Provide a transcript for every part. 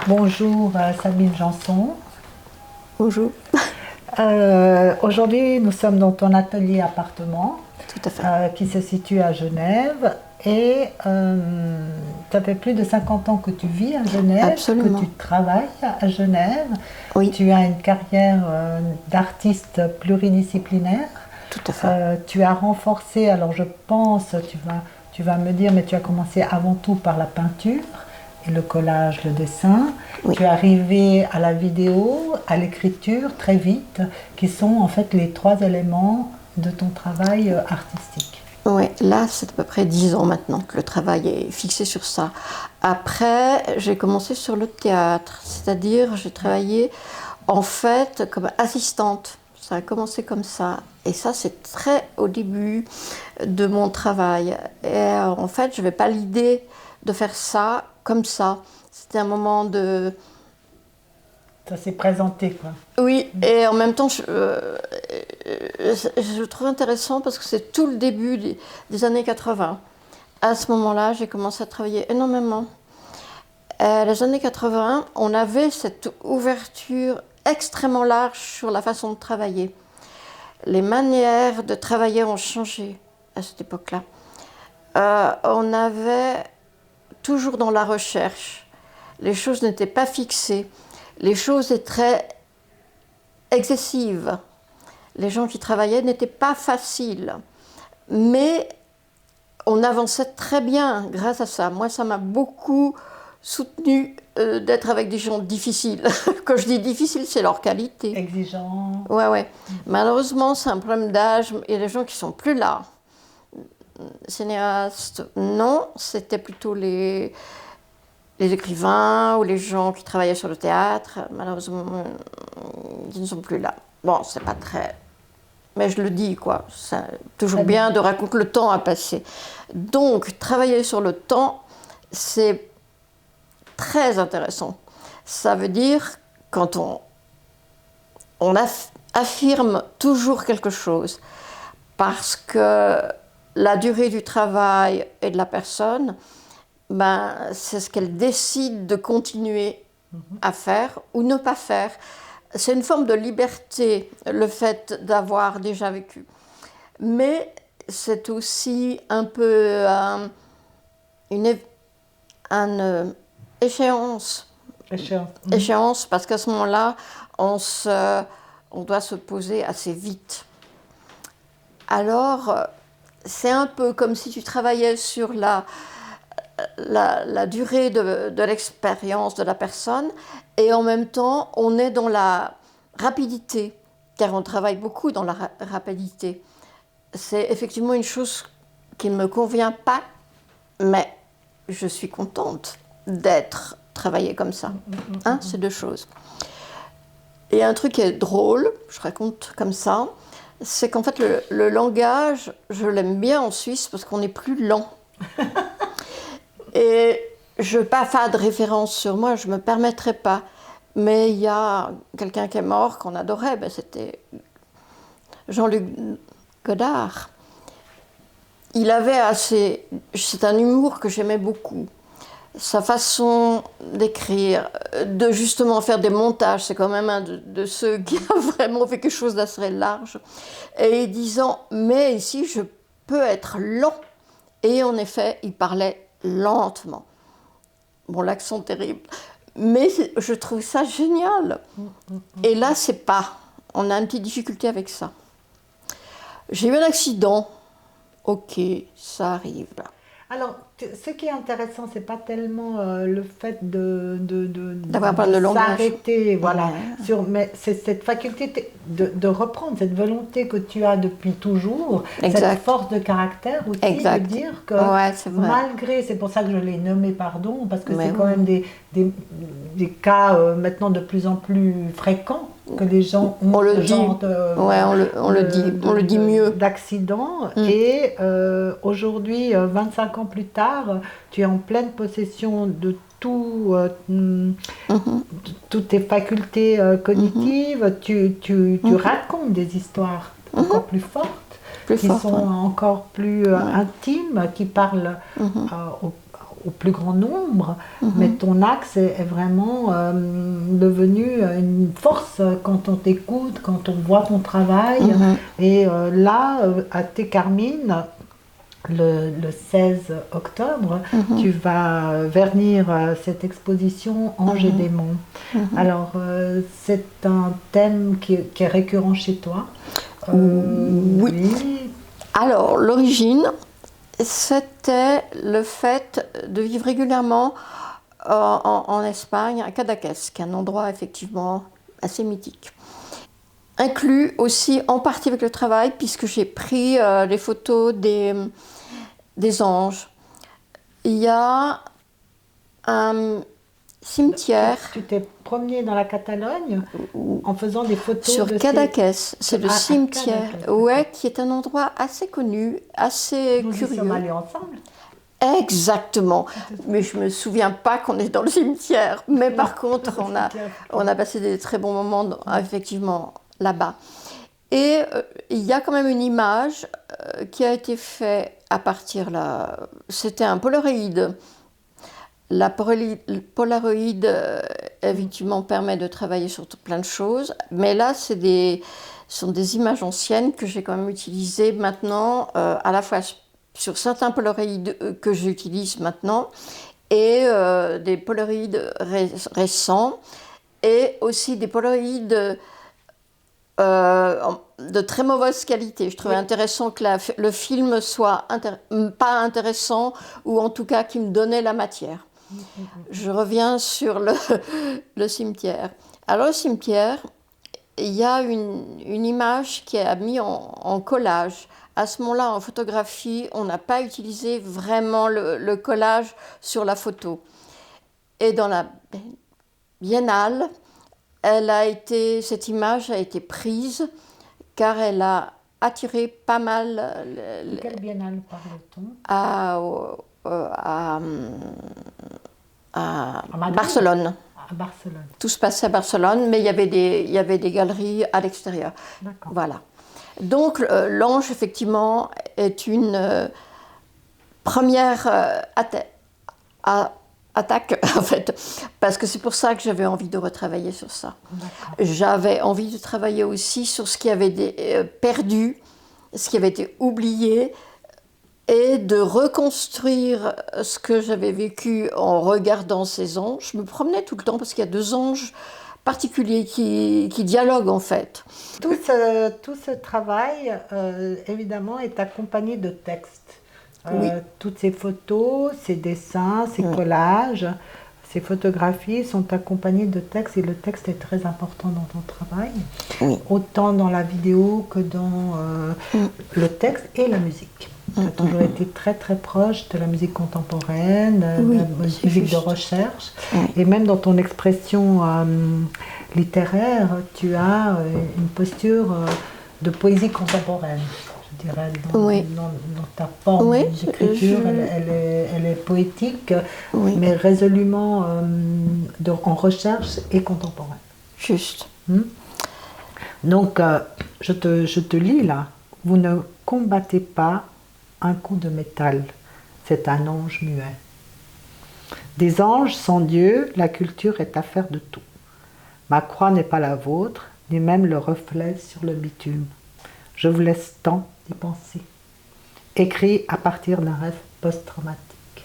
Bonjour Sabine Janson. Bonjour. Aujourd'hui, nous sommes dans ton atelier appartement Tout à fait. qui se situe à Genève et ça fait plus de 50 ans que tu vis à Genève, Absolument. que tu travailles à Genève. Oui, Tu as une carrière d'artiste pluridisciplinaire. tout à fait. Tu as renforcé, alors je pense, tu vas me dire, mais tu as commencé avant tout par la peinture et le collage, le dessin. Oui. Tu es arrivé à la vidéo, à l'écriture très vite, qui sont en fait les trois éléments de ton travail artistique. Ouais, là, c'est à peu près 10 ans maintenant que le travail est fixé sur ça. Après, j'ai commencé sur le théâtre, c'est-à-dire j'ai travaillé en fait comme assistante. Ça a commencé comme ça. Et ça, c'est très au début de mon travail. Et en fait, je n'avais pas l'idée de faire ça comme ça. C'était un moment de... Ça s'est présenté, quoi. Oui, et en même temps, je trouve intéressant parce que c'est tout le début des années 80. À ce moment-là, j'ai commencé à travailler énormément. Les années 80, on avait cette ouverture extrêmement large sur la façon de travailler. Les manières de travailler ont changé à cette époque-là. On avait toujours dans la recherche. Les choses n'étaient pas fixées. Les choses étaient très excessives. Les gens qui travaillaient n'étaient pas faciles. Mais on avançait très bien grâce à ça. Moi, ça m'a beaucoup soutenu d'être avec des gens difficiles. Quand je dis difficiles, c'est leur qualité. Exigeant. Ouais. Malheureusement, c'est un problème d'âge. Il y a des gens qui sont plus là. Cinéastes, non. C'était plutôt les écrivains ou les gens qui travaillaient sur le théâtre. Malheureusement, ils ne sont plus là. Bon, c'est pas très... Mais je le dis, quoi. C'est toujours bien de raconter le temps à passer. Donc, travailler sur le temps, c'est très intéressant. Ça veut dire, quand on affirme toujours quelque chose, parce que la durée du travail et de la personne, ben, c'est ce qu'elle décide de continuer à faire ou ne pas faire. C'est une forme de liberté, le fait d'avoir déjà vécu. Mais c'est aussi un peu une échéance. Échéance, parce qu'à ce moment-là, on doit se poser assez vite. Alors, c'est un peu comme si tu travaillais sur la durée de l'expérience de la personne, et en même temps, on est dans la rapidité, car on travaille beaucoup dans la rapidité. C'est effectivement une chose qui ne me convient pas, mais je suis contente d'être travaillée comme ça. Hein, c'est deux choses. Et un truc qui est drôle, je raconte comme ça, c'est qu'en fait, le langage, je l'aime bien en Suisse parce qu'on est plus lent. Et je ne veux pas faire de référence sur moi, je ne me permettrai pas. Mais il y a quelqu'un qui est mort, qu'on adorait, ben c'était Jean-Luc Godard. Il avait assez... C'est un humour que j'aimais beaucoup. Sa façon d'écrire, de justement faire des montages, c'est quand même un de ceux qui a vraiment fait quelque chose d'assez large. Et disant, mais ici, je peux être lent. Et en effet, il parlait lentement. Bon, l'accent terrible. Mais je trouve ça génial. Et là, c'est pas. On a une petite difficulté avec ça. J'ai eu un accident. Ok, ça arrive. Alors, ce qui est intéressant, c'est pas tellement le fait D'avoir pas de langage. s'arrêter, voilà, Ouais. mais c'est cette faculté de reprendre, cette volonté que tu as depuis toujours, Exact. cette force de caractère aussi, Exact. de dire que Ouais, c'est vrai. malgré, c'est pour ça que je l'ai nommé pardon, parce que Mais c'est quand oui. même des cas maintenant de plus en plus fréquents que les gens ont On le ce dit. genre Ouais, on le dit mieux. d'accident. Et aujourd'hui, 25 ans plus tard, tu es en pleine possession de toutes tes facultés cognitives. Tu racontes des histoires encore plus fortes, Plus qui fort, sont ouais. encore plus intimes, qui parlent au plus grand nombre, mais ton axe est vraiment devenu une force quand on t'écoute, quand on voit ton travail. Et là, à Carmine, le 16 octobre, tu vas vernir cette exposition Anges et démons. Alors, c'est un thème qui est récurrent chez toi. Oui. Alors, l'origine, c'était le fait de vivre régulièrement en Espagne, à Cadaqués, qui est un endroit effectivement assez mythique. Inclus aussi en partie avec le travail, puisque j'ai pris les photos des anges. Il y a un cimetière. Tu t'es promené dans la Catalogne en faisant des photos sur Cadaqués. C'est le cimetière, Cadaqués. qui est un endroit assez connu, assez curieux. Nous y sommes allés ensemble. Exactement, mais je me souviens pas qu'on est dans le cimetière. Mais par contre, on a passé des très bons moments effectivement là-bas. Et il y a quand même une image qui a été faite à partir là. C'était un Polaroid. La Polaroid effectivement permet de travailler sur plein de choses, mais là ce sont des images anciennes que j'ai quand même utilisées maintenant, à la fois sur certains Polaroids que j'utilise maintenant et des Polaroids récents et aussi des Polaroids de très mauvaise qualité. Je trouvais intéressant que le film soit pas intéressant ou en tout cas qui me donnait la matière. Je reviens sur le cimetière. Alors le cimetière, il y a une image qui est mise en collage. À ce moment-là, en photographie, on n'a pas utilisé vraiment le collage sur la photo. Et dans la biennale, cette image a été prise car elle a attiré pas mal. De quelle biennale parle-t-on? À Barcelone. À Barcelone. Tout se passait à Barcelone, mais il y avait des galeries à l'extérieur. D'accord. Voilà. Donc l'ange, effectivement, est une première attaque, en fait, parce que c'est pour ça que j'avais envie de retravailler sur ça. J'avais envie de travailler aussi sur ce qui avait été perdu, ce qui avait été oublié, et de reconstruire ce que j'avais vécu en regardant ces anges. Je me promenais tout le temps parce qu'il y a 2 anges particuliers qui dialoguent en fait. Tout ce travail, évidemment, est accompagné de textes. Toutes ces photos, ces dessins, ces collages, ces photographies sont accompagnées de textes et le texte est très important dans ton travail, autant dans la vidéo que dans le texte et la musique. Tu as toujours été très très proche de la musique contemporaine, de la musique de recherche, et même dans ton expression littéraire, tu as une posture de poésie contemporaine. Je dirais, dans ta forme d'écriture, elle est poétique, mais résolument en recherche et contemporaine. Juste. Donc, je te lis là. Vous ne combattez pas un coup de métal, c'est un ange muet. Des anges sans Dieu, la culture est affaire de tout. Ma croix n'est pas la vôtre, ni même le reflet sur le bitume. Je vous laisse temps d'y penser. Écrit à partir d'un rêve post-traumatique.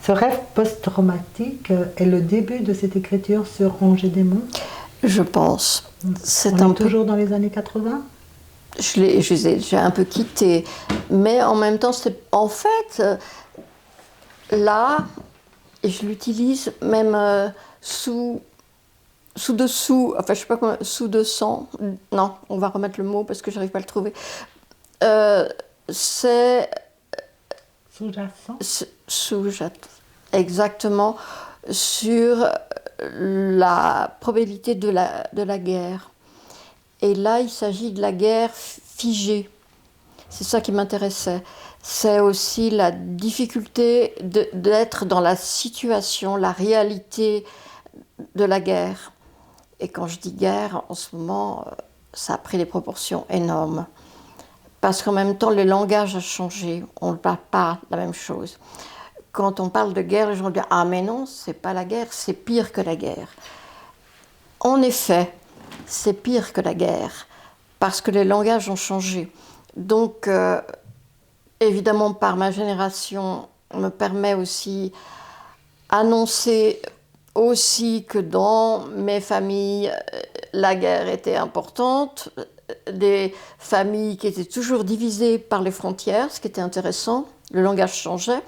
Ce rêve post-traumatique est le début de cette écriture sur Anges et démons? Je pense. On est toujours dans les années 80? J'ai un peu quitté, mais en même temps, en fait, là, et je l'utilise même sous-dessous, enfin je sais pas comment, sous-dessous, non, on va remettre le mot parce que j'arrive pas à le trouver. C'est sous-jacent, exactement, sur la probabilité de la guerre. Et là, il s'agit de la guerre figée. C'est ça qui m'intéressait. C'est aussi la difficulté d'être dans la situation, la réalité de la guerre. Et quand je dis guerre, en ce moment, ça a pris des proportions énormes. Parce qu'en même temps, le langage a changé. On ne parle pas la même chose. quand on parle de guerre, les gens disent « Ah mais non, c'est pas la guerre, c'est pire que la guerre ». En effet, c'est pire que la guerre, parce que les langages ont changé. Donc, évidemment, par ma génération, on me permet aussi annoncer aussi que dans mes familles, la guerre était importante, des familles qui étaient toujours divisées par les frontières, ce qui était intéressant, le langage changeait.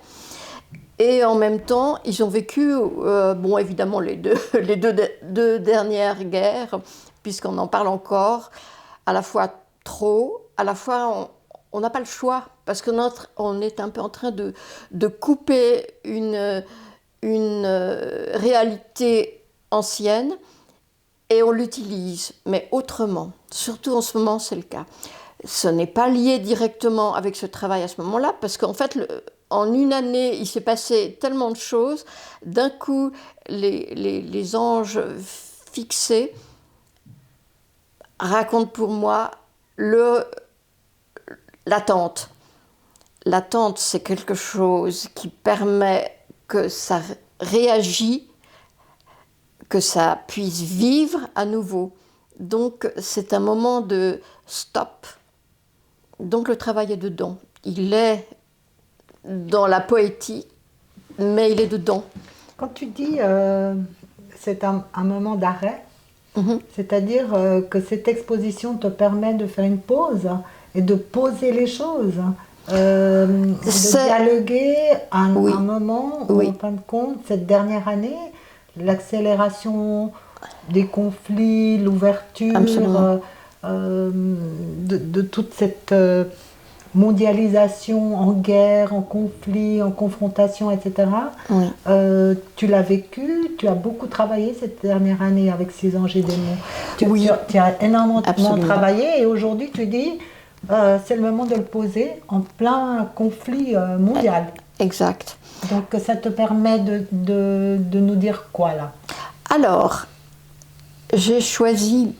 Et en même temps, ils ont vécu, bon, évidemment, les deux dernières guerres, puisqu'on en parle encore, à la fois trop, à la fois on n'a pas le choix, parce qu'on est un peu en train de couper une réalité ancienne et on l'utilise, mais autrement. Surtout en ce moment, c'est le cas. Ce n'est pas lié directement avec ce travail à ce moment-là, parce qu'en fait, en une année, il s'est passé tellement de choses. D'un coup, les anges fixés racontent pour moi l'attente. L'attente, c'est quelque chose qui permet que ça réagisse, que ça puisse vivre à nouveau. Donc, c'est un moment de stop. Donc, le travail est dedans. Il est dans la poétique, mais il est dedans. Quand tu dis c'est un moment d'arrêt, c'est-à-dire que cette exposition te permet de faire une pause et de poser les choses, de dialoguer un moment où, en fin de compte, cette dernière année, l'accélération des conflits, l'ouverture de toute cette mondialisation en guerre, en conflit, en confrontation, etc. Tu l'as vécu, tu as beaucoup travaillé cette dernière année avec Ces Anges et Démons. Tu as énormément travaillé et aujourd'hui tu dis c'est le moment de le poser en plein conflit mondial. Exact. Donc ça te permet de nous dire quoi là? Alors, j'ai choisi,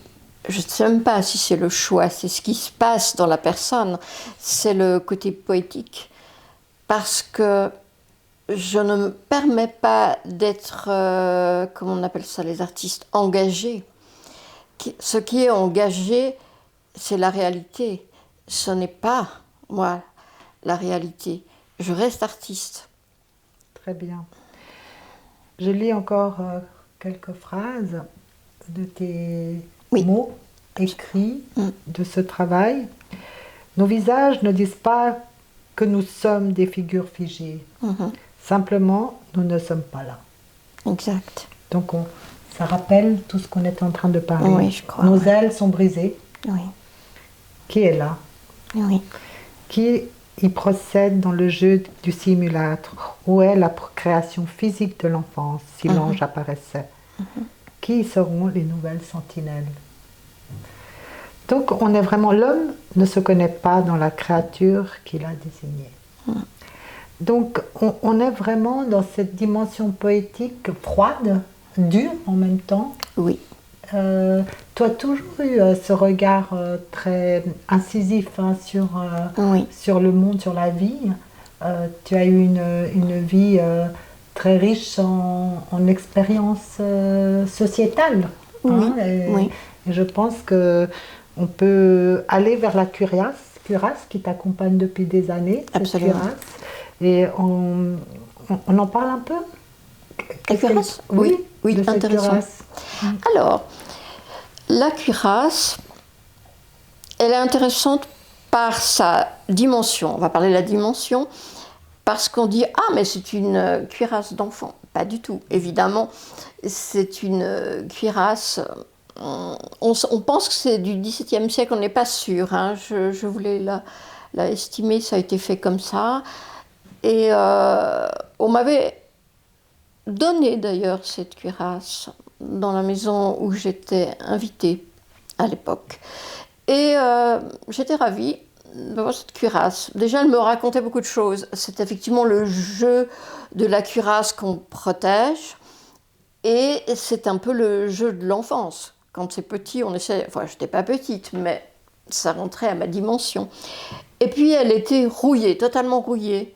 je ne sais même pas si c'est le choix, c'est ce qui se passe dans la personne, c'est le côté poétique. Parce que je ne me permets pas d'être, comment on appelle ça, les artistes engagés. Ce qui est engagé, c'est la réalité. Ce n'est pas, moi, la réalité. Je reste artiste. Très bien. Je lis encore quelques phrases de tes mots écrits de ce travail. Nos visages ne disent pas que nous sommes des figures figées. Simplement, nous ne sommes pas là. Exact. Donc, ça rappelle tout ce qu'on est en train de parler. Oui, je crois. Nos ailes sont brisées. Oui. Qui est là? Oui. Qui y procède dans le jeu du simulacre? Où est la procréation physique de l'enfance si l'ange apparaissait? Qui seront les nouvelles sentinelles? Donc, on est vraiment, l'homme ne se connaît pas dans la créature qu'il a désignée. Donc, on est vraiment dans cette dimension poétique froide, dure en même temps. Oui. Tu as toujours eu ce regard très incisif sur le monde, sur la vie. Tu as eu une vie très riche en expériences sociétales. Et je pense qu'on peut aller vers la cuirasse qui t'accompagne depuis des années. Absolument. Cette cuirasse. Et on en parle un peu? La cuirasse? Oui, intéressant. Alors, la cuirasse, elle est intéressante par sa dimension. On va parler de la dimension parce qu'on dit « Ah, mais c'est une cuirasse d'enfant ». Pas du tout. Évidemment, c'est une cuirasse... On pense que c'est du XVIIe siècle, on n'est pas sûr. Hein. Je voulais la estimer, ça a été fait comme ça. Et on m'avait donné d'ailleurs cette cuirasse dans la maison où j'étais invitée à l'époque. Et j'étais ravie d'avoir cette cuirasse. Déjà, elle me racontait beaucoup de choses. C'est effectivement le jeu de la cuirasse qu'on protège. Et c'est un peu le jeu de l'enfance. Quand c'est petit, on essaie... Enfin, je n'étais pas petite, mais ça rentrait à ma dimension. Et puis, elle était rouillée, totalement rouillée.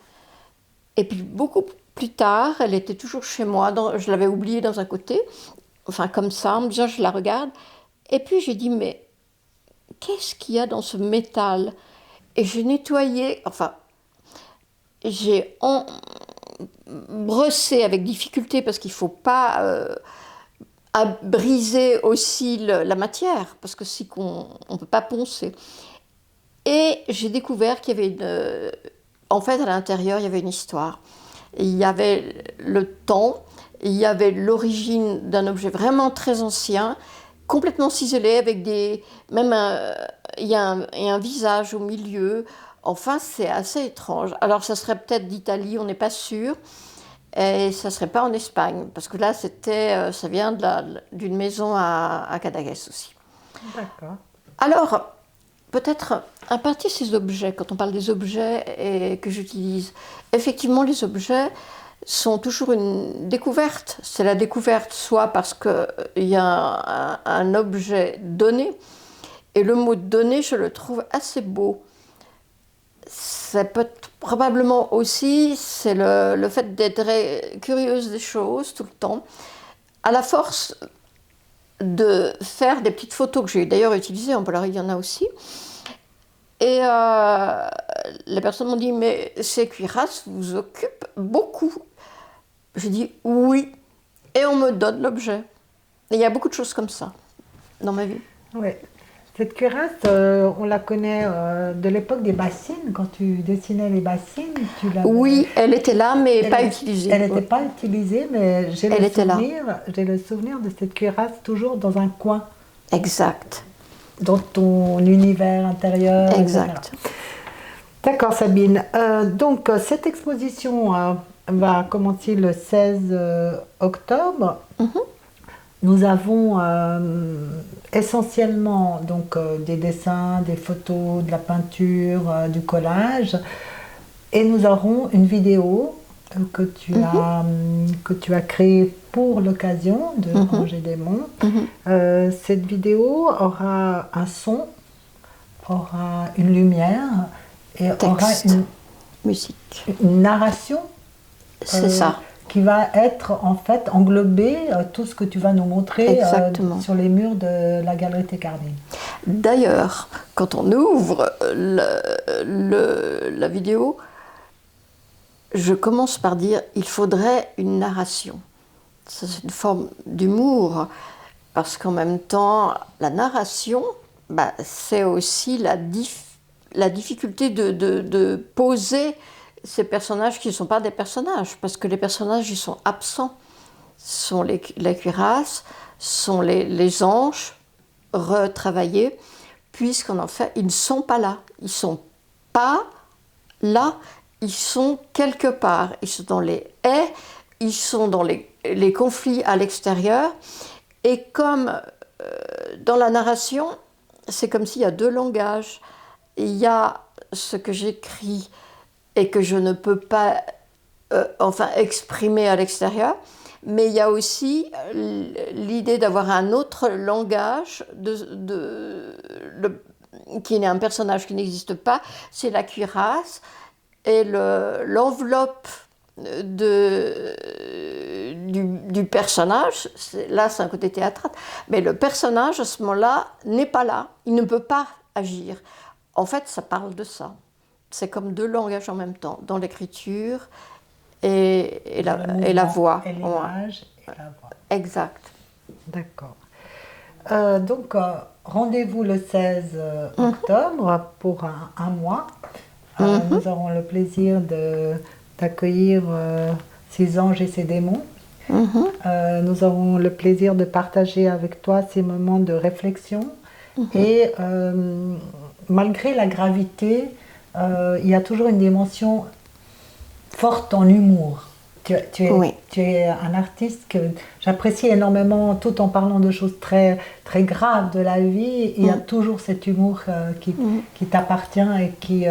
Et puis, beaucoup plus tard, elle était toujours chez moi, je l'avais oubliée dans un côté, enfin comme ça, en me disant je la regarde. Et puis j'ai dit mais qu'est-ce qu'il y a dans ce métal? Et j'ai nettoyé, enfin j'ai brossé avec difficulté parce qu'il ne faut pas briser aussi la matière, parce que si qu'on ne peut pas poncer. Et j'ai découvert qu'il y avait en fait, à l'intérieur, il y avait une histoire. Il y avait le temps, il y avait l'origine d'un objet vraiment très ancien, complètement ciselé, avec il y a un visage au milieu. Enfin, c'est assez étrange. Alors, ça serait peut-être d'Italie, on n'est pas sûr. Et ça ne serait pas en Espagne, parce que là, ça vient d'une maison à Cadaqués aussi. D'accord. Alors, peut-être à partir de ces objets, quand on parle des objets que j'utilise, effectivement, les objets sont toujours une découverte. C'est la découverte, soit parce qu'il y a un objet donné, et le mot donné, je le trouve assez beau. C'est probablement aussi c'est le fait d'être curieuse des choses tout le temps, à la force de faire des petites photos que j'ai d'ailleurs utilisées en Polaroid, il y en a aussi. Et les personnes m'ont dit mais ces cuirasses vous occupent beaucoup. J'ai dit oui, et on me donne l'objet. Et il y a beaucoup de choses comme ça dans ma vie. Oui. Cette cuirasse, on la connaît de l'époque des bassines. Quand tu dessinais les bassines, tu l'avais... Oui, elle était là, mais pas utilisée. Elle n'était pas utilisée, mais j'ai le souvenir de cette cuirasse toujours dans un coin. Exact. Dans ton univers intérieur. Exact. Etc. D'accord, Sabine. Donc, cette exposition va commencer le 16 octobre. Nous avons essentiellement donc, des dessins, des photos, de la peinture, du collage. Et nous aurons une vidéo que tu as créée pour l'occasion de Angers des Monts. Cette vidéo aura un son, aura une lumière et aura musique. Une narration. C'est ça. Qui va être en fait englober tout ce que tu vas nous montrer sur les murs de la galerie Thécardine. D'ailleurs, quand on ouvre la vidéo, je commence par dire il faudrait une narration. C'est une forme d'humour, parce qu'en même temps, la narration, c'est aussi la difficulté de poser ces personnages qui ne sont pas des personnages, parce que les personnages, ils sont absents. Ce sont les cuirasses, sont les anges retravaillés, puisqu'en en fait, ils ne sont pas là. Ils ne sont pas là, ils sont quelque part. Ils sont dans les haies, ils sont dans les conflits à l'extérieur. Et comme dans la narration, c'est comme s'il y a deux langages. Il y a ce que j'écris et que je ne peux pas exprimer à l'extérieur, mais il y a aussi l'idée d'avoir un autre langage qui est un personnage qui n'existe pas, c'est la cuirasse, et l'enveloppe du personnage, là c'est un côté théâtral, mais le personnage à ce moment-là n'est pas là, il ne peut pas agir. En fait, ça parle de ça. C'est comme deux langages en même temps, dans l'écriture et la voix. Et l'image et la voix. Exact. D'accord. Donc, rendez-vous le 16 octobre pour un mois. Nous aurons le plaisir d'accueillir ces anges et ces démons. Nous aurons le plaisir de partager avec toi ces moments de réflexion. Et malgré la gravité, il y a toujours une dimension forte en humour. Tu es un artiste que j'apprécie énormément, tout en parlant de choses très, très graves de la vie. Il y a toujours cet humour qui t'appartient et qui,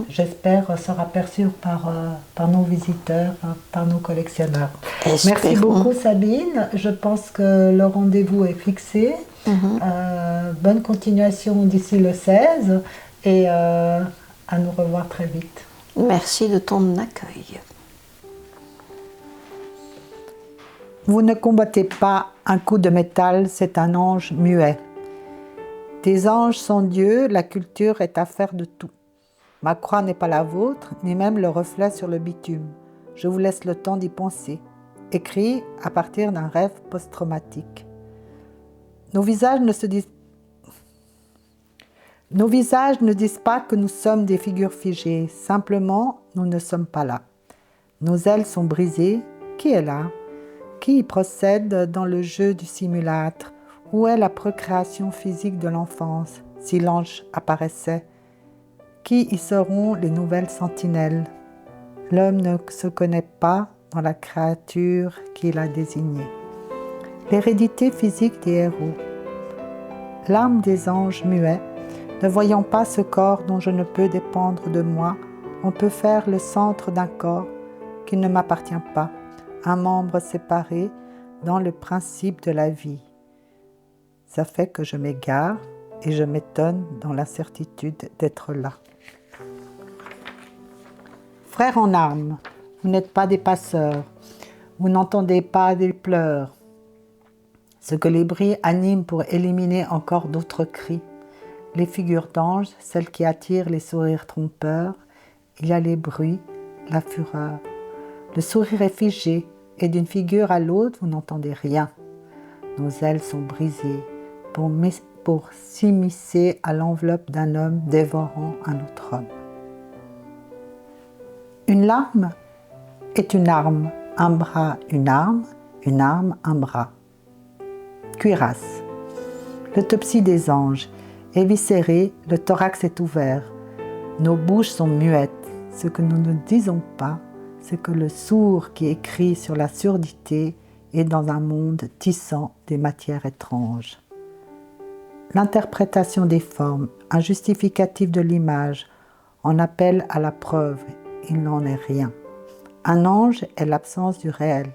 j'espère, sera perçu par nos visiteurs, par nos collectionneurs. Merci beaucoup, Sabine. Je pense que le rendez-vous est fixé. Bonne continuation d'ici le 16 et à nous revoir très vite. Merci de ton accueil. Vous ne combattez pas un coup de métal, c'est un ange muet. Des anges sont Dieu, la culture est affaire de tout. Ma croix n'est pas la vôtre, ni même le reflet sur le bitume. Je vous laisse le temps d'y penser. Écrit à partir d'un rêve post-traumatique. Nos visages ne disent pas que nous sommes des figures figées. Simplement, nous ne sommes pas là. Nos ailes sont brisées. Qui est là? Qui y procède dans le jeu du simulacre? Où est la procréation physique de l'enfance, si l'ange apparaissait? Qui y seront les nouvelles sentinelles? L'homme ne se connaît pas dans la créature qu'il a désignée. L'hérédité physique des héros. L'âme des anges muets, ne voyant pas ce corps dont je ne peux dépendre de moi, on peut faire le centre d'un corps qui ne m'appartient pas, un membre séparé dans le principe de la vie. Ça fait que je m'égare et je m'étonne dans l'incertitude d'être là. Frères en armes, vous n'êtes pas des passeurs, vous n'entendez pas des pleurs. Ce que les bris animent pour éliminer encore d'autres cris. Les figures d'anges, celles qui attirent les sourires trompeurs, il y a les bruits, la fureur. Le sourire est figé et d'une figure à l'autre, vous n'entendez rien. Nos ailes sont brisées pour s'immiscer à l'enveloppe d'un homme dévorant un autre homme. Une lame est une arme, un bras une arme, un bras. Cuirasse. L'autopsie des anges. Éviscéré, le thorax est ouvert. Nos bouches sont muettes. Ce que nous ne disons pas, c'est que le sourd qui écrit sur la surdité est dans un monde tissant des matières étranges. L'interprétation des formes, un justificatif de l'image, en appelle à la preuve, il n'en est rien. Un ange est l'absence du réel.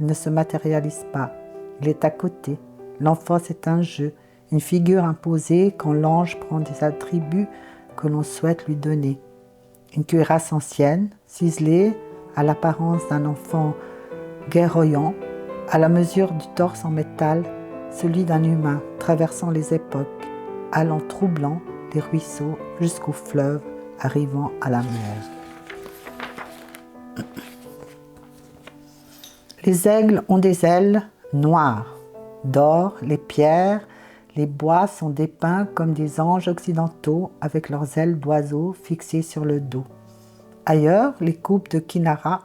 Il ne se matérialise pas, il est à côté. L'enfance est un jeu, une figure imposée quand l'ange prend des attributs que l'on souhaite lui donner. Une cuirasse ancienne, ciselée, à l'apparence d'un enfant guerroyant, à la mesure du torse en métal, celui d'un humain traversant les époques, allant troublant les ruisseaux jusqu'au fleuve, arrivant à la mer. Les aigles ont des ailes noires, d'or, les pierres, les bois sont dépeints comme des anges occidentaux avec leurs ailes d'oiseaux fixées sur le dos. Ailleurs, les coupes de Kinara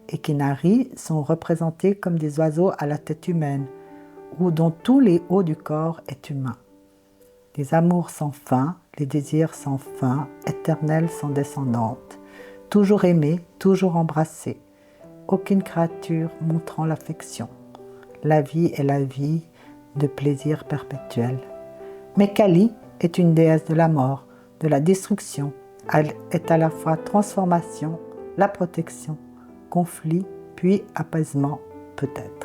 et Kinari sont représentées comme des oiseaux à la tête humaine, ou dont tous les hauts du corps est humain. Les amours sans fin, les désirs sans fin, éternelles sans descendantes, toujours aimées, toujours embrassées, aucune créature montrant l'affection. La vie est la vie de plaisir perpétuel. Mais Kali est une déesse de la mort, de la destruction. Elle est à la fois transformation, la protection, conflit, puis apaisement peut-être.